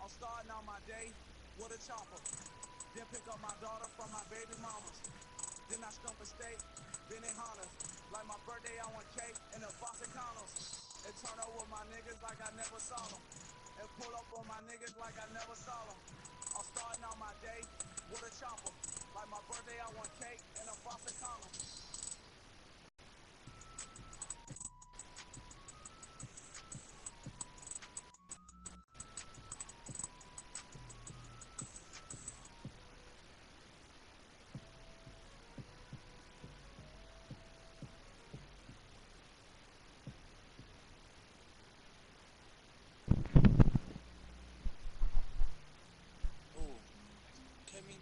I'm starting out my day with a chopper. Then pick up my daughter from my baby mamas. Then I stump a steak, then it Hondas. Like my birthday, I want cake and a box of condoms. And turn up with my niggas like I never saw them. And pull up on my niggas like I never saw them. I'm starting out my day with a chopper. Like my birthday, I want cake and a box of condoms.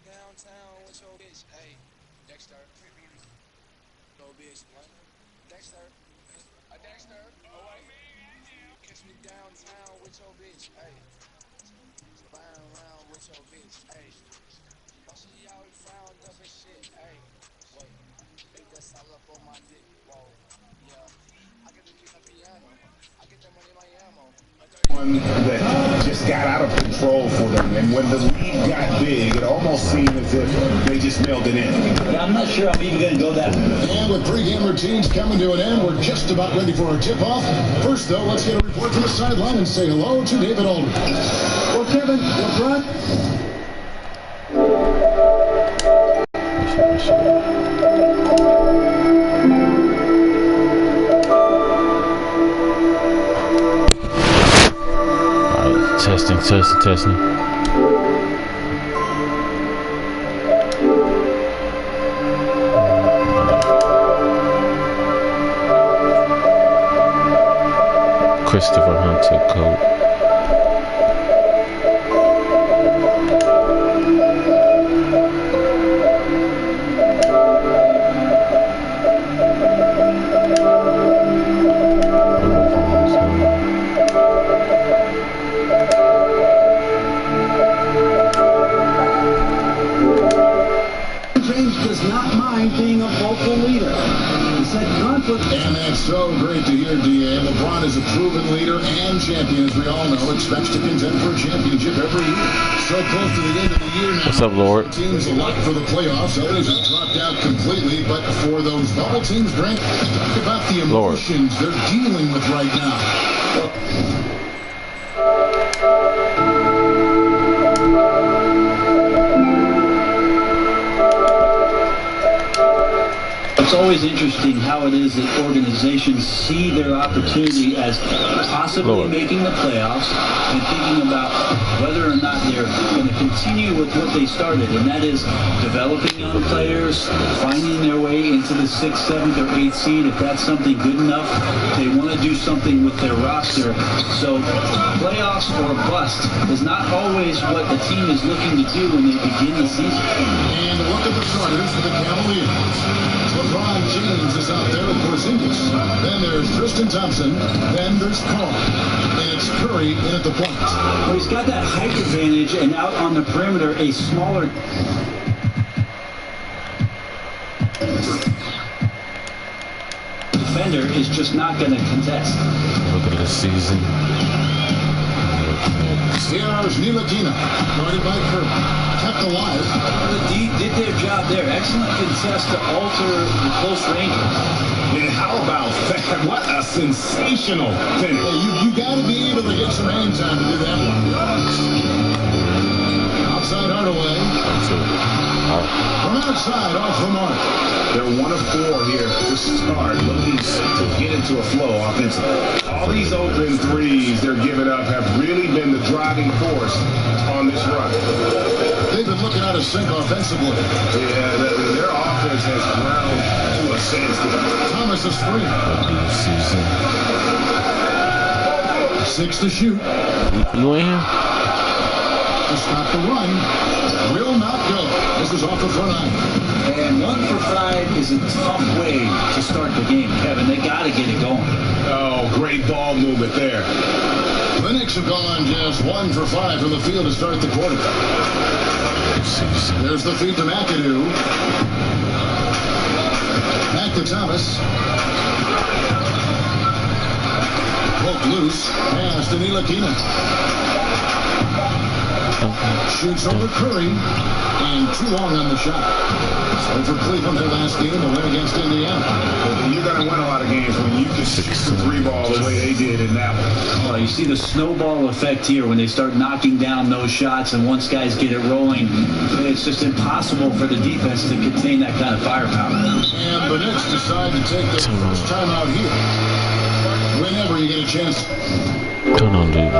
Downtown with your bitch, hey, Dexter. No bitch, what? Dexter. Dexter. Oh, wait. Catch me downtown with your bitch, hey. Flying around with your bitch, hey. Oh, she always found up and shit, hey. Wait, make that all up on my dick, whoa, yeah. I get to keep my piano. I get that money in my ammo. One that just got out of control for them, and when the lead got big, it almost seemed as if they just mailed it in. Yeah, I'm not sure I'm even going to go that way. And with pregame routines coming to an end, we're just about ready for our tip-off. First, though, let's get a report from the sideline and say hello to David Aldridge. Well, Kevin, LeBron. Testing. Christopher Hunter coat. Does not mind being a vocal leader. He said conflict. And that's so great to hear, D.A. LeBron is a proven leader and champion, as we all know, expects to contend for a championship every year. So close to the end of the year now. What's up, Lord? Teams a lot for the playoffs. Others have dropped out completely, but for those bubble teams, Grant, talk about the emotions they're dealing with right now. It's always interesting how it is that organizations see their opportunity as possibly making the playoffs and thinking about whether or not they're going to continue with what they started, and that is developing young players, finding their way into the 6th, 7th, or 8th seed. If that's something good enough, they want to do something with their roster. So playoffs or bust is not always what the team is looking to do when they begin the season. And look at the starters for the Cavaliers. LeBron James is out there with Porzingis. Then there's Tristan Thompson. Then there's Paul. And it's Curry in at the point. Well, he's got that height advantage, and out on the perimeter, a smaller defender is just not going to contest. Look at this season. Here's Ntilikina, guarded by Curry. Kept alive. The D did their job there. Excellent contest to alter the close ranges. And how about that? What a sensational finish. You got to be able to get some hang time to do that one. Outside Hardaway. From outside, off the mark. They're 1 of 4 here to start, looking to get into a flow offensively. All these open threes they're giving up have really been the driving force on this run. They've been looking out of sync offensively. Yeah, their offense has ground to a standstill. Thomas is free. 6 to shoot. You in here? To stop the run. Will not go. This is off the front line. And 1 for 5 is a tough way to start the game, Kevin. They got to get it going. Oh, great ball movement there. The Knicks have gone just 1 for 5 from the field to start the quarter. There's the feed to McAdoo. Back to Thomas. Poke loose. Pass to Ntilikina. Shoots over Curry, and too long on the shot. So for Cleveland, their last game, a win against Indiana. You're going to win a lot of games when you can shoot the three ball the way they did in that one. Well, you see the snowball effect here when they start knocking down those shots, and once guys get it rolling, it's just impossible for the defense to contain that kind of firepower. And the Knicks decide to take their first time out here. Whenever you get a chance. Come on, dude.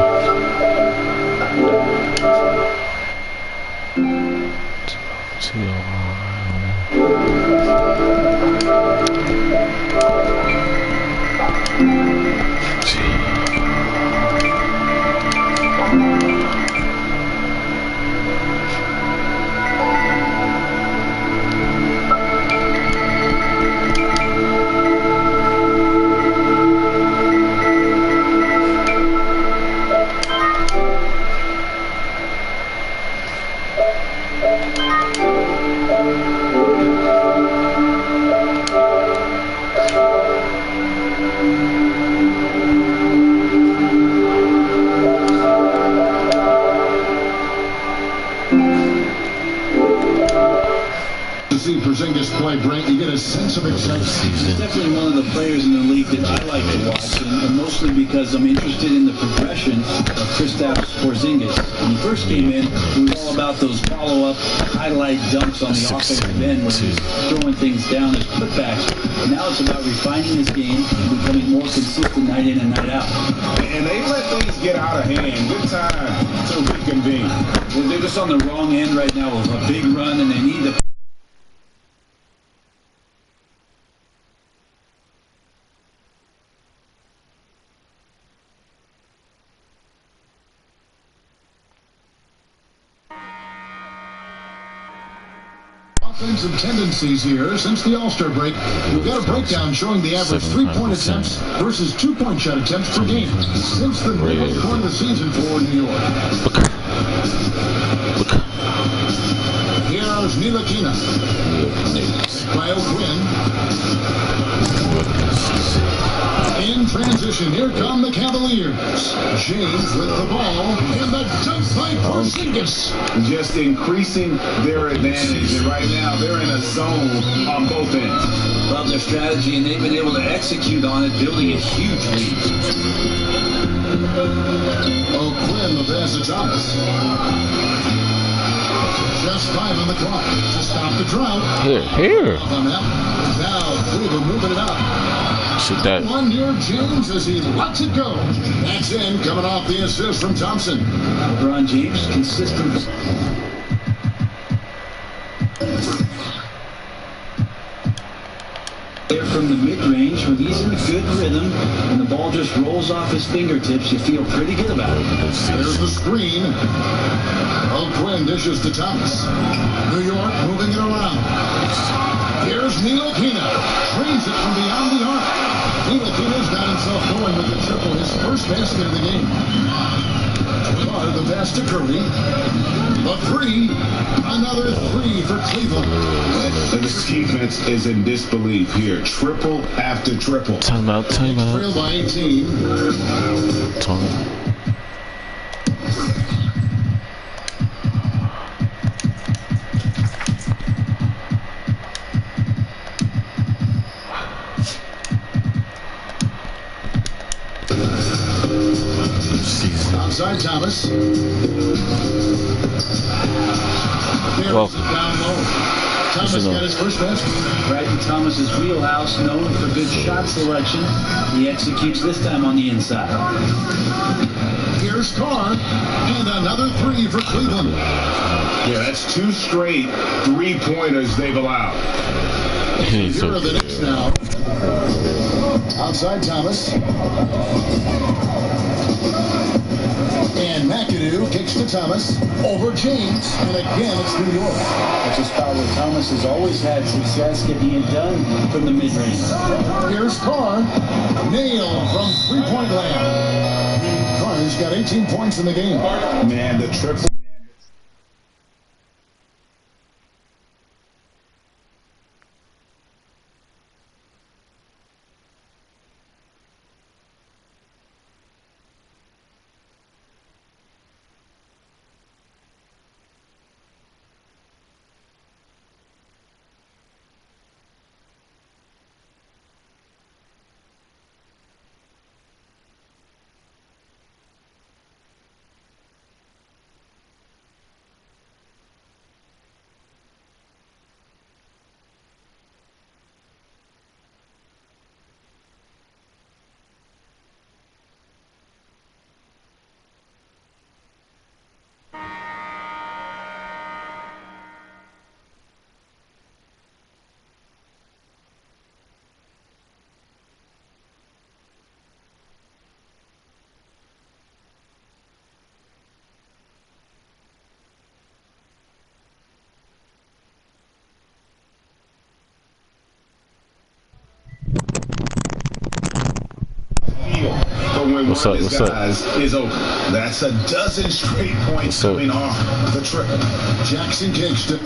See Porzingis play, Brent, you get a sense of excitement. He's definitely one of the players in the league that I like to watch, and mostly because I'm interested in the progression of Kristaps Porzingis. When he first came in, it was all about those follow-up highlight dunks on the offensive end when he was throwing things down as putbacks. Now it's about refining his game and becoming more consistent night in and night out. And they let things get out of hand. Good time to reconvene. They're just on the wrong end right now of a big run, and they need the offensive tendencies here since the All-Star break. We've got a breakdown showing the average three-point attempts versus two-point shot attempts per game since the middle point of the season for New York. Here's Ntilikina. By O'Quinn. In transition, here come the Cavaliers. James with the ball, and the dunk by Porzingis. Just increasing their advantage, and right now they're in a zone on both ends. Love their strategy, and they've been able to execute on it, building a huge lead. O'Quinn, the pass to Thomas. Just 5 on the clock to stop the drought. Here. On that. Now Cleveland moving it up. Shoot that. One near James as he lets it go. That's in, coming off the assist from Thompson. LeBron James, consistent. There from the mid-range, when he's in a good rhythm and the ball just rolls off his fingertips, you feel pretty good about it. There's the screen. O'Quinn dishes to Thomas. New York moving it around. Here's Ntilikina. Drains it from beyond the arc. Ntilikina's got himself going with the triple, his first basket of the game. Carr, the pass to Curry. A three. Another three for Cleveland. And the defense is in disbelief here. Triple after triple. Timeout. Trail by 18. Outside Thomas. Well, down low. Thomas got his first basket. Right in Thomas's wheelhouse, known for good shot selection. He executes this time on the inside. Here's Carr, and another three for Cleveland. Yeah, that's 2 straight 3-pointers they've allowed. Here are the Knicks now. Outside Thomas. And McAdoo kicks to Thomas. Over James. And again, it's New York. That's a spot where Thomas has always had success getting it done from the mid-range. Here's Carr. Nailed from three-point land. Carr's got 18 points in the game. Man, the triple. when one What's of up? his What's up? guys is open. That's a dozen straight points coming off the triple. Jackson kicks it.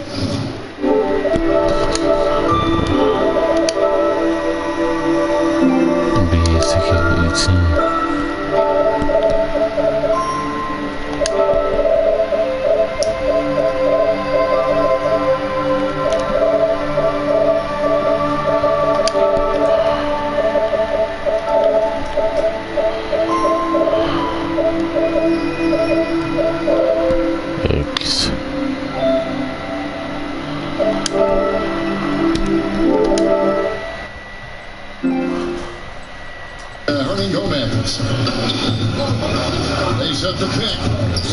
They set the pick.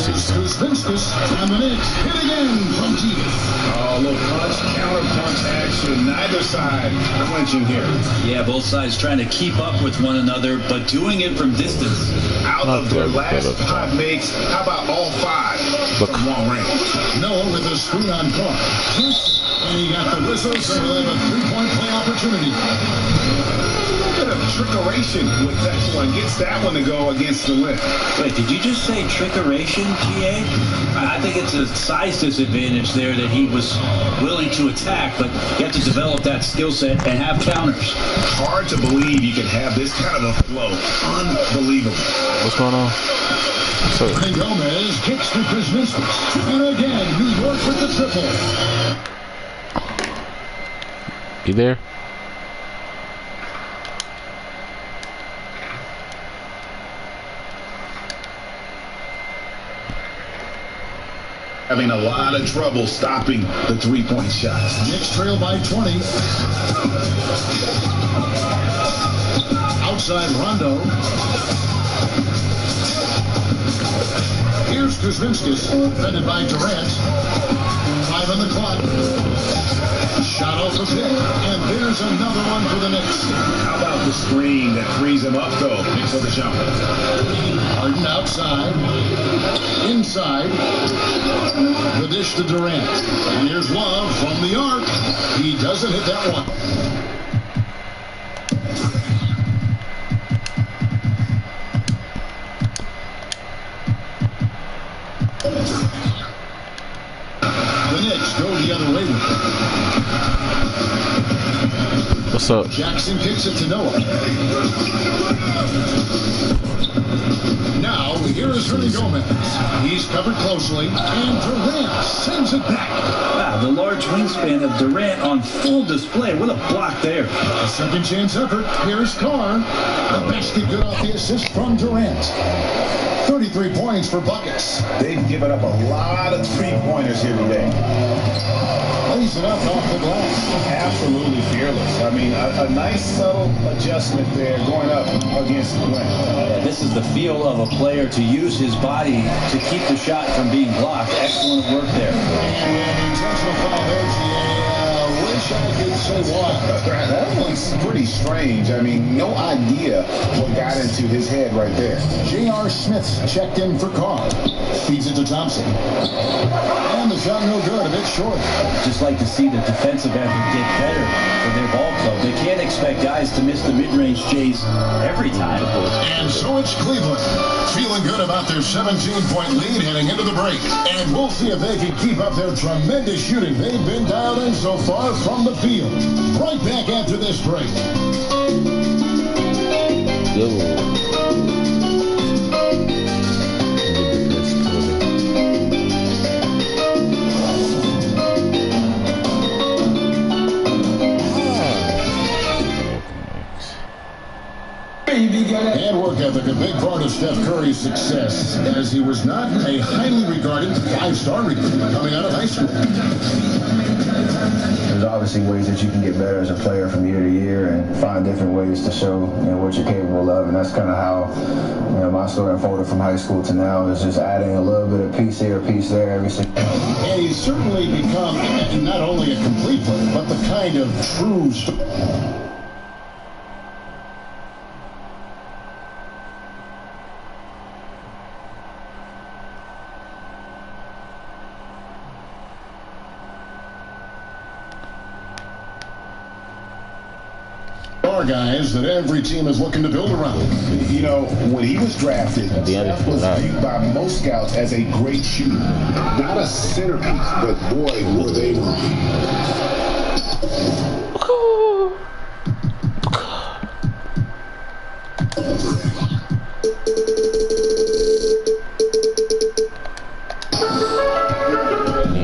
Here's Kuzminskis, and the Knicks hit again from deep. Oh, look, punch, counter-punch action. Neither side clinching here. Yeah, both sides trying to keep up with one another, but doing it from distance. Out of their last 5 makes, how about all 5 from long range? Noah with a screen on Carr. And he got the whistle, so we'll have a 3-point play opportunity. Look at a trickeration with that one. Gets that one to go against the lip. Wait, did you just say trickeration, GA? I think it's a size disadvantage there that he was willing to attack, but you have to develop that skill set and have counters. Hard to believe you can have this kind of a flow. Unbelievable. What's going on? So, And Gomez kicks to Kuzminskis. And again, New York with the triple. you there? Having a lot of trouble stopping the 3-point shots. Knicks trail by 20. Outside Rondo. Here's Kuzminskis, defended by Durant. 5 on the clock. Shot off the pick, and there's another one for the Knicks. How about the screen that frees him up, though, for the jumper? Harden outside. Inside. The dish to Durant. And here's Love from the arc. He doesn't hit that one. The Knicks go the other way with it. What's up? Jackson kicks it to Noah. Now, here is Rudy Gomez. He's covered closely, and Durant sends it back. Wow, the large wingspan of Durant on full display. What a block there. A second chance effort. Here's Carr. The basket good off the assist from Durant. 33 points for buckets. They've given up a lot of 3-pointers here today. Lays it up off the glass. Absolutely fearless. I mean, a nice subtle adjustment there going up against the wing. This is the feel of a player to use his body to keep the shot from being blocked. Excellent work there. And intentional foul there, GA. Wish I could say why. That one's pretty strange. I mean, no idea what got into his head right there. J.R. Smith checked in for Carr. Feeds it to Thompson. And the shot no good, a bit short. Just like to see the defensive effort get better for their ball club. They can't expect guys to miss the mid-range chase every time. And so it's Cleveland, feeling good about their 17-point lead heading into the break. And we'll see if they can keep up their tremendous shooting they've been dialed in so far from the field. Right back after this break. And work ethic, a big part of Steph Curry's success, as he was not a highly regarded 5-star recruit coming out of high school. There's obviously ways that you can get better as a player from year to year and find different ways to show what you're capable of, and that's kind of how my story unfolded from high school to now, is just adding a little bit of piece here, piece there every single. And he's certainly become not only a complete player, but the kind of true star. star guys that every team is looking to build around. You know, when he was drafted, Steph was viewed by most scouts as a great shooter. Not a centerpiece, but boy, were they wrong.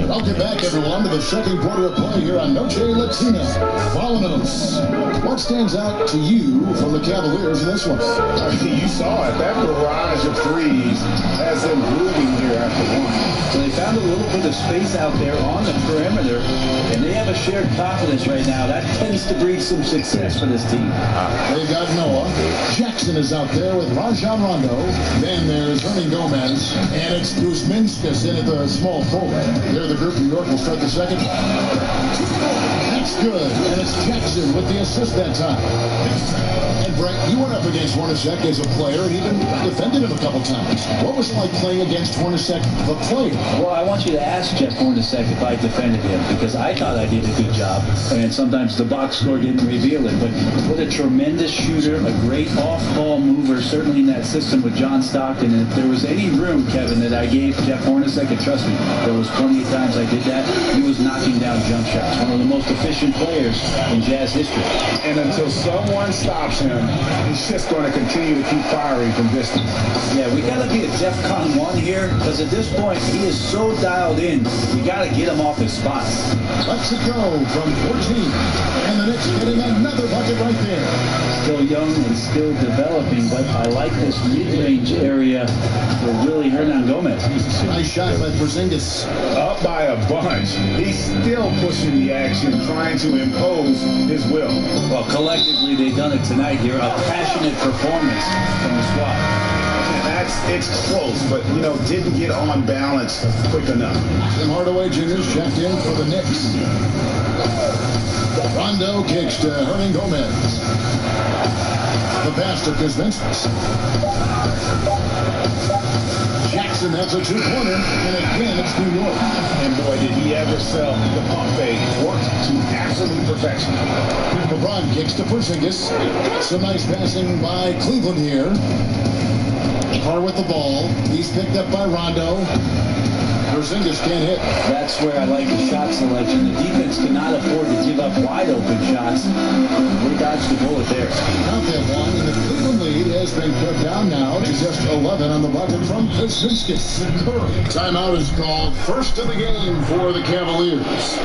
Welcome back, everyone, to the second quarter of play here on Noche Latina. Vámonos. What stands out to you from the Cavaliers in this one? You saw it. That barrage of threes has them moving here after one. So they found a little bit of space out there on the perimeter, and they have a shared confidence right now. That tends to breed some success for this team. They've got Noah. Jackson is out there with Rajon Rondo. Then there's Hernan Gomez. And it's Kuzminskas in at the small forward. They're the group. New York will start the second. That's good. And it's Jackson with the assist that time. And Brett, you went up against Hornacek as a player and even defended him a couple times. What was it like playing against Hornacek, the player? Well, I want you to ask Jeff Hornacek if I defended him, because I thought I did a good job, and sometimes the box score didn't reveal it. But what a tremendous shooter, a great off-ball mover, certainly in that system with John Stockton. And if there was any room, Kevin, that I gave Jeff Hornacek, and trust me, there was plenty of times I did that, he was knocking down jump shots. One of the most efficient players in Jazz history. And until someone stops him, he's just going to continue to keep firing from distance. Yeah, we got to be a DEFCON 1 here, because at this point, he is so dialed in, we got to get him off his spots. Let's go from 14. And the Knicks getting another bucket right there. Still young and still developing, but I like this mid-range area for really Hernan Gomez. Nice shot by Porzingis. Up by a bunch. He's still pushing the action, trying to impose his will. Well, collectively, they've done it tonight here. A passionate performance from the squad. It's close, but, you know, didn't get on balance quick enough. Tim Hardaway Jr.'s checked in for the Knicks. Rondo kicks to Hernan Gomez. The pass to Kuzminskas. Jackson has a two-pointer, and again it's New York. And boy, did he ever sell the pump fake. Worked to absolute perfection. LeBron kicks to Porzingis. Some nice passing by Cleveland here. Carr with the ball. He's picked up by Rondo. Porzingis can't hit. That's where I like the shot selection. The defense cannot afford to give up wide open shots. We dodged the bullet there. Not that one, and the Cleveland lead has been cut down now to just 11 on the bucket from Kuzminskas. Timeout is called. First of the game for the Cavaliers.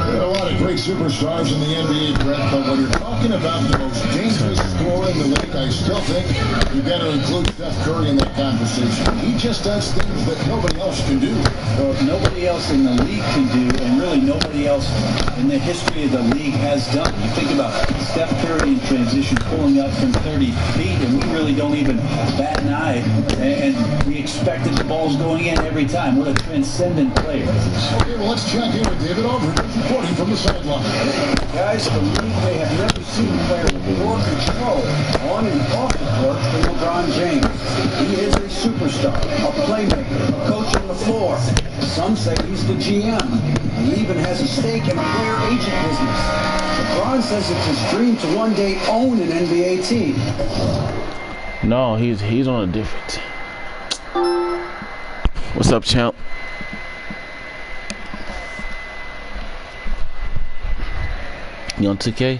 There are a lot of great superstars in the NBA, Brett, but when you're talking about the most dangerous scorer in the league, I still think you've got to include Steph Curry in that conversation. He just does things that nobody else can do. Well, nobody else in the league can do, and really nobody else in the history of the league has done. You think about Steph Curry in transition pulling up from 30 feet, and we really don't even bat an eye, and we expect that the ball's going in every time. What a transcendent player. Okay, well, let's check in with David Aldridge reporting from the sideline. Guys, the league may have never seen a player with more control on and off the court than LeBron James. He is a superstar, a playmaker, a coach on the floor. Some say he's the GM. He even has a stake in a player agent business. LeBron says it's his dream to one day own an NBA team. No, he's on a different team. What's up, champ? You on 2K?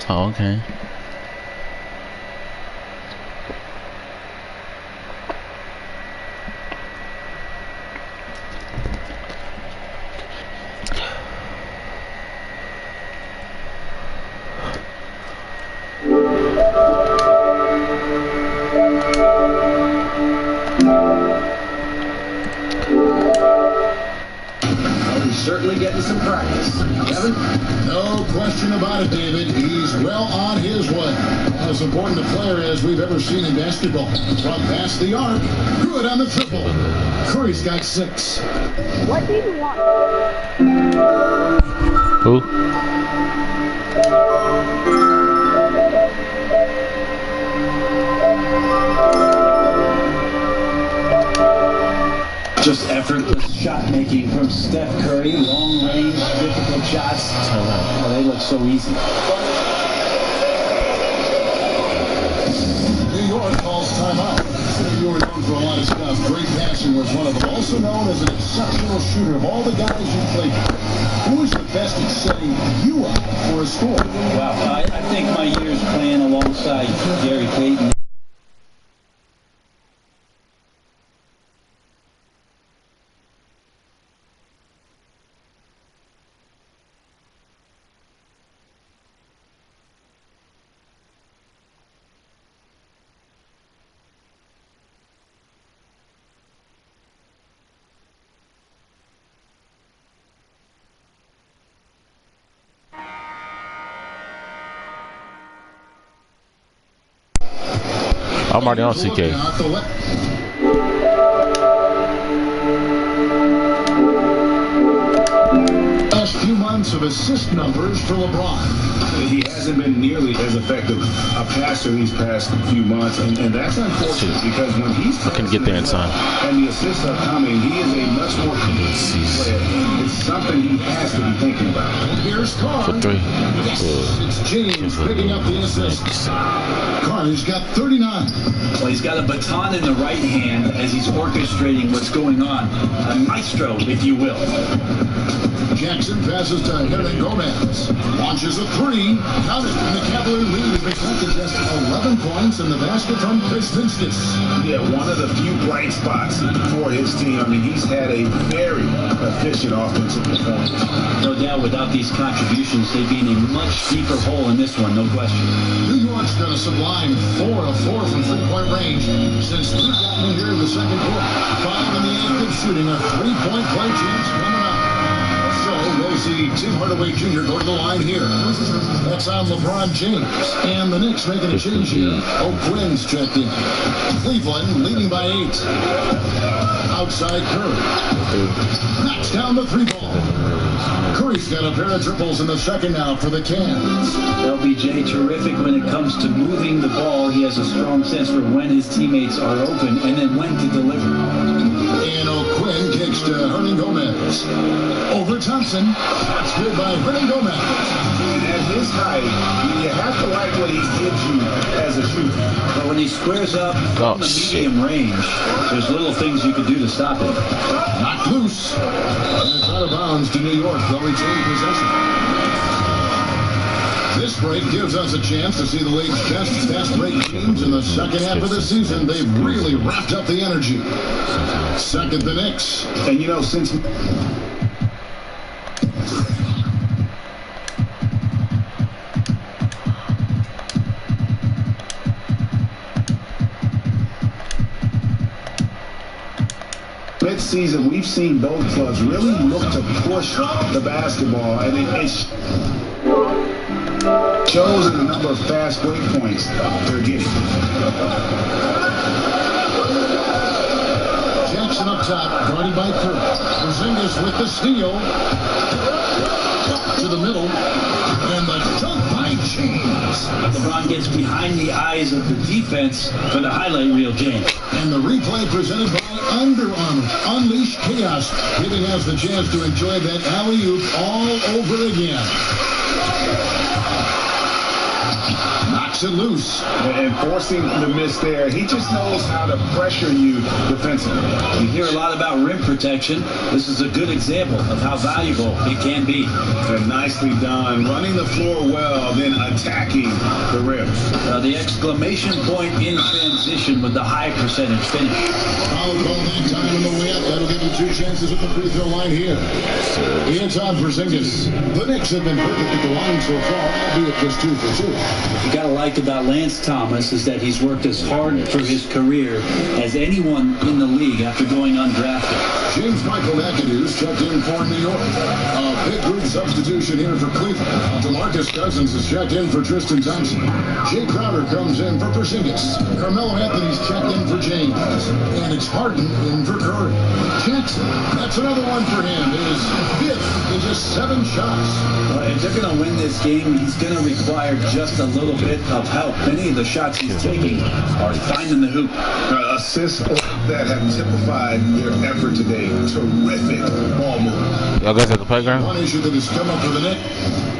Oh, okay. Certainly getting some practice. Kevin? No question about it, David. He's well on his way. As important a player as we've ever seen in basketball. From past the arc, good on the triple. Curry's got 6. What do you want? Who? Just effortless shot making from Steph Curry. Long range, difficult shots. Oh, they look so easy. New York calls timeout. You were known for a lot of stuff. Great passing was one of them. Also known as an exceptional shooter. Of all the guys you played with, who is the best at setting you up for a score? Wow, I think my years playing alongside Gary Payton. I'm already on CK. Last few months of assist numbers for LeBron. He hasn't been nearly as effective a passer these past few months, and that's unfortunate because when he's I can get there in time. And the assists are coming, he is a much more complete player. It's something he has to be thinking about. Here's Carr. For 3. It's James picking up the assist. Carter's got 39. Well, he's got a baton in the right hand as he's orchestrating what's going on. A maestro, if you will. Jackson passes to Hernan Gomez. Launches a 3. Counted. And the Cavalier lead has been cut to just 11 points in the basket from Chris Vinskas. Yeah, one of the few bright spots for his team. I mean, he's had a very efficient offensive performance. No doubt, without these contributions, they'd be in a much deeper hole in this one, no question. New York's got a sublime 4 of 4 from three-point range since we've gotten in here in the second quarter. 5 in the act of shooting, a three-point play chance coming up. So we'll see Tim Hardaway Jr. go to the line here. That's on LeBron James. And the Knicks making a change here. O'Quinn's checked in. Cleveland leading by 8. Outside Curry. Knocks down the 3-ball. Curry's got a pair of triples in the second now for the Cavs. LBJ terrific when it comes to moving the ball. He has a strong sense for when his teammates are open and then when to deliver. And O'Quinn kicks to Hernan Gomez. Over Thompson. That's good by Hernan Gomez. At his height, you have to like what he gives you as a shooter. But when he squares up from the medium range, there's little things you can do to stop him. Knocked loose. And it's out of bounds to New York. They'll retain possession. This break gives us a chance to see the league's best fast break teams in the second half of the season. They've really wrapped up the energy. Second, the Knicks. And you know, since mid-season, we've seen both clubs really look to push the basketball, and it shows in the number of fast break points they're getting. Jackson up top, guarded by Curry. Porzingis with the steal. To the middle. And the dunk by James. LeBron gets behind the eyes of the defense for the highlight reel, James. And the replay presented by Under Armour. Unleash chaos, giving us the chance to enjoy that alley-oop all over again. Knocks it loose. And forcing the miss there, he just knows how to pressure you defensively. You hear a lot about rim protection. This is a good example of how valuable it can be. And nicely done, running the floor well, then attacking the rim. The exclamation point in transition with the high percentage finish. Foul call that time on the way up. That'll give him 2 chances at the free throw line here. It's on Porzingis. The Knicks have been perfect at the line so far, albeit just 2 for 2. You got to like about Lance Thomas is that he's worked as hard for his career as anyone in the league after going undrafted. James Michael McAdoo's checked in for New York. A big group substitution here for Cleveland. DeMarcus Cousins is checked in for Tristan Thompson. Jay Crowder comes in for Porzingis. Carmelo Anthony's checked in for James. And it's Harden in for Curry. Jackson, that's another one for him. His 5th in just 7 shots. If they're going to win this game, he's going to require just a little bit of help. Many of the shots he's taking are finding the hoop. Assists that have typified their effort today. Terrific ball movement. Y'all guys at the playground? One issue that has come up for the Knicks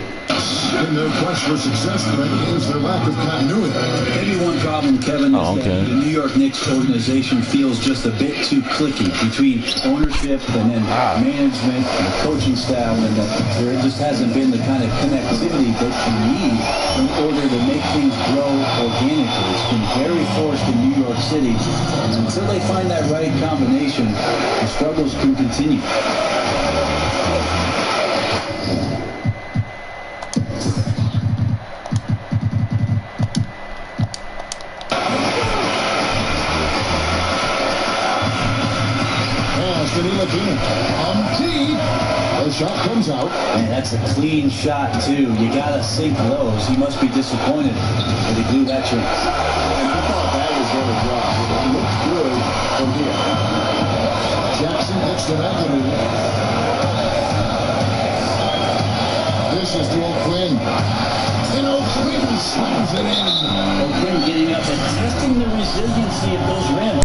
in their quest for success tonight is their lack of continuity. Maybe one problem, Kevin, is that the New York Knicks organization feels just a bit too cliquey between ownership and then management and the coaching staff, and that there just hasn't been the kind of connectivity that you need in order to make things grow organically. It's been very forced in New York City, and until they find that right combination, the struggles can continue. The shot comes out. Man, that's a clean shot, too. You gotta sink those. He must be disappointed that he blew that chance. And I thought that was going to drop. It looks good from here. Jackson hits the McAdoo. This is to O'Quinn. And O'Quinn slams it in. O'Quinn getting up and testing the resiliency of those rims.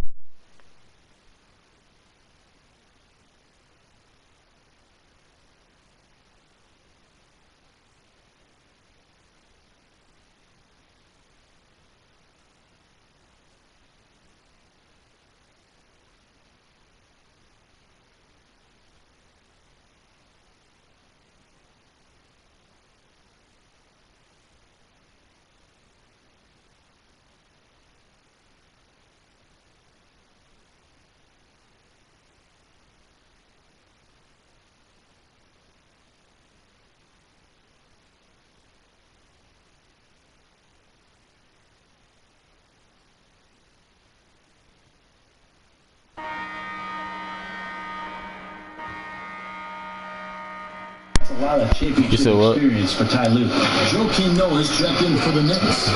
A lot of championship experience for Ty Lue. Joakim Noah's checked in for the Knicks.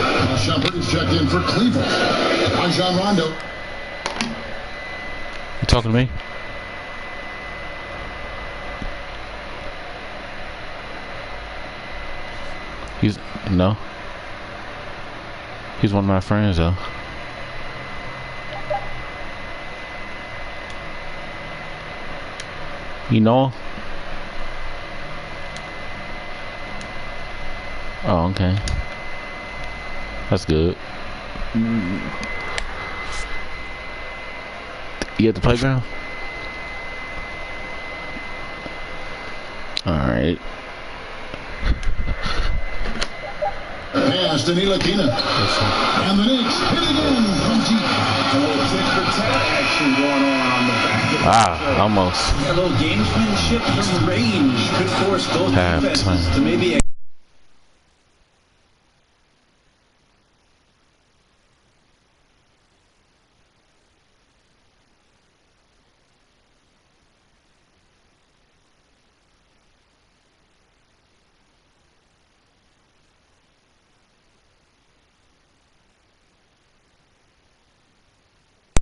Shumpert's checked in for Cleveland. Rajon Rondo. You talking to me? No. He's one of my friends though. You know him? Oh, okay. That's good. You at the playground? Alright. Pass to Ntilikina. And the Knicks hit again from deep. A little tit-for-tat action going on the back. Almost. A little gamesmanship from range could force both defenses to maybe.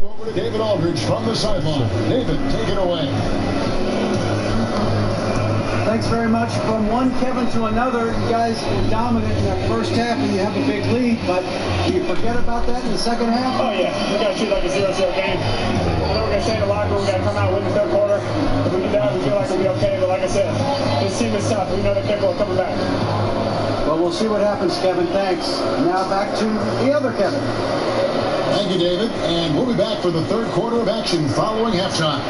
Over to David Aldridge from the sideline. David, take it away. Thanks very much. From one Kevin to another, you guys were dominant in that first half and you have a big lead, but do you forget about that in the second half? Oh yeah, we got to treat it like a 0-0 game. I know we're going to stay in the locker room, we got to come out and win the third quarter. If we do that, we feel like we'll be okay, but like I said, this team is tough. We know they're capable of coming back. Well, we'll see what happens, Kevin. Thanks. Now back to the other Kevin. Thank you, David. And we'll be back for the third quarter of action following halftime.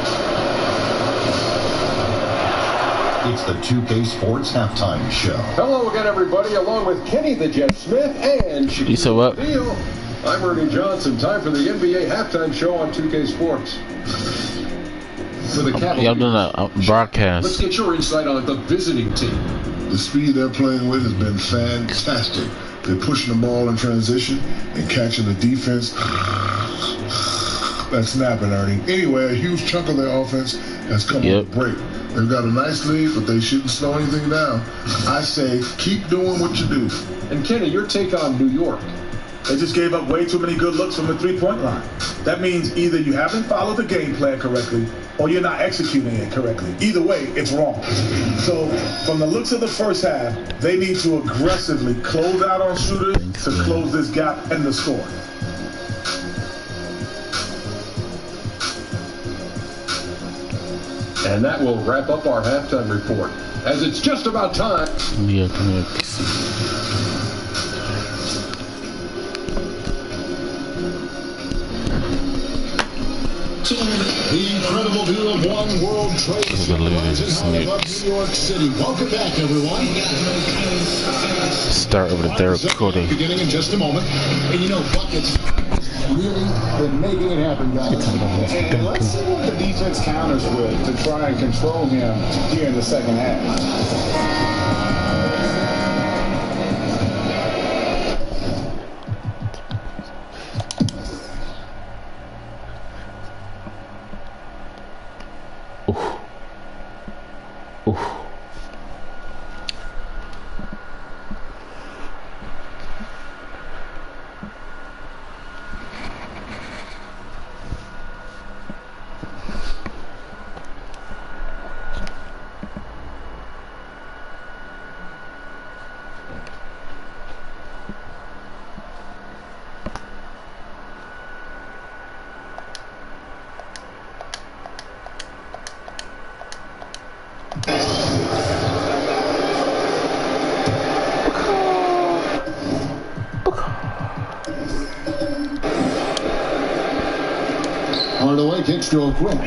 It's the 2K Sports Halftime Show. Hello again, everybody, along with Kenny the Jet Smith and Shaquille O'Neal. I'm Ernie Johnson. Time for the NBA Halftime Show on 2K Sports. For the Cavaliers. Y'all doing a broadcast. Let's get your insight on the visiting team. The speed they're playing with has been fantastic. They're pushing the ball in transition and catching the defense. That's snapping, Ernie. Anyway, a huge chunk of their offense has come on break. They've got a nice lead, but they shouldn't slow anything down. I say, keep doing what you do. And Kenny, your take on New York. They just gave up way too many good looks from the three-point line. That means either you haven't followed the game plan correctly or you're not executing it correctly. Either way, it's wrong. So from the looks of the first half, they need to aggressively close out on shooters to close this gap and the score. And that will wrap up our halftime report, as it's just about time. Yeah, The incredible view of One World Trade Center rises high above New York City. Welcome back, everyone. Start over the third quarter. Beginning in just a moment. And you know, Bucket's really been making it happen, guys. And let's see what the defense counters with to try and control him here in the second half. Hardaway kicks to O'Quinn.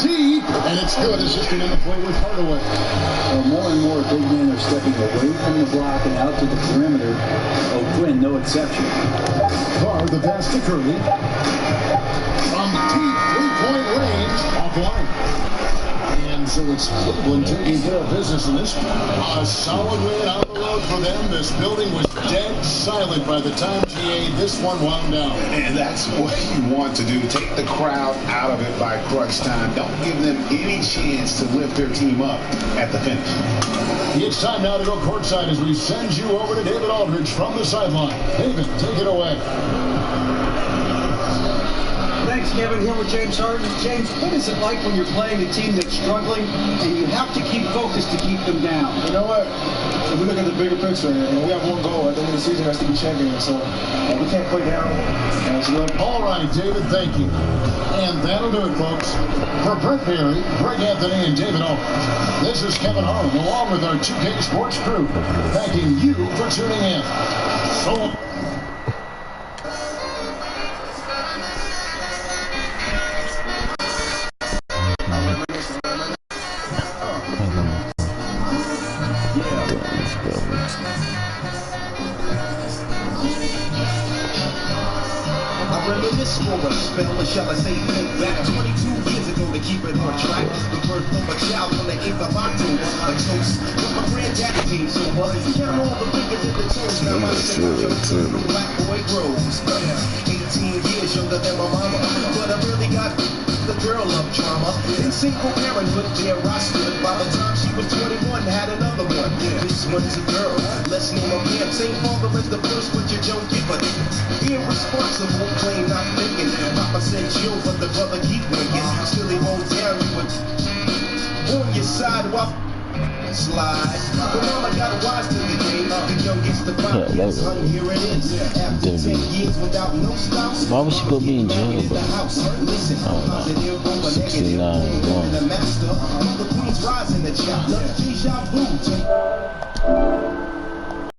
Deep, and it's good. It's just another play with Hardaway. Well, more and more big men are stepping away from the block and out to the perimeter. O'Quinn, no exception. Carr, the pass to Curry. From deep three-point range, offline. And so it's Cleveland taking care of business in this one. A solid win on the road for them. This building was dead silent by the time, GA, this one wound down. And that's what you want to do. Take the crowd out of it by crunch time. Don't give them any chance to lift their team up at the finish. It's time now to go courtside as we send you over to David Aldridge from the sideline. David, take it away. Thanks, Kevin. Here with James Harden. James, what is it like when you're playing a team that's struggling and you have to keep focused to keep them down? You know what? If we look at the bigger picture, we have one goal at the end of the season, that's to be champions. So we can't play down. All right, David, thank you. And that'll do it, folks. For Brett Berry, Greg Anthony, and David Aldridge, this is Kevin Harden, along with our 2K Sports crew, thanking you for tuning in. So spell, or shall I say, think back 22 years ago to keep it on track. The birth of a child on the 8th of October. A toast when my granddaddy came sober. Count all the fingers in the toes. Now my second black boy grows. 18 years younger than my mama, but I really got the girl of drama. In single parenthood, there I stood. By the time she was 21, had another one. This one's a girl. Let's name her Pam. Same father as the first, but you don't give a irresponsible claim not thinking. Papa said chill, but the brother keep winking. Still he won't tell you what on your side while slide. But mama got wise to the game. The youngest of 5 years, honey, here it is. After 10 years without no stops. Why would she put me in jail, bro? Listen, positive over negative. The master, the queen's rising the chop. Deja vu.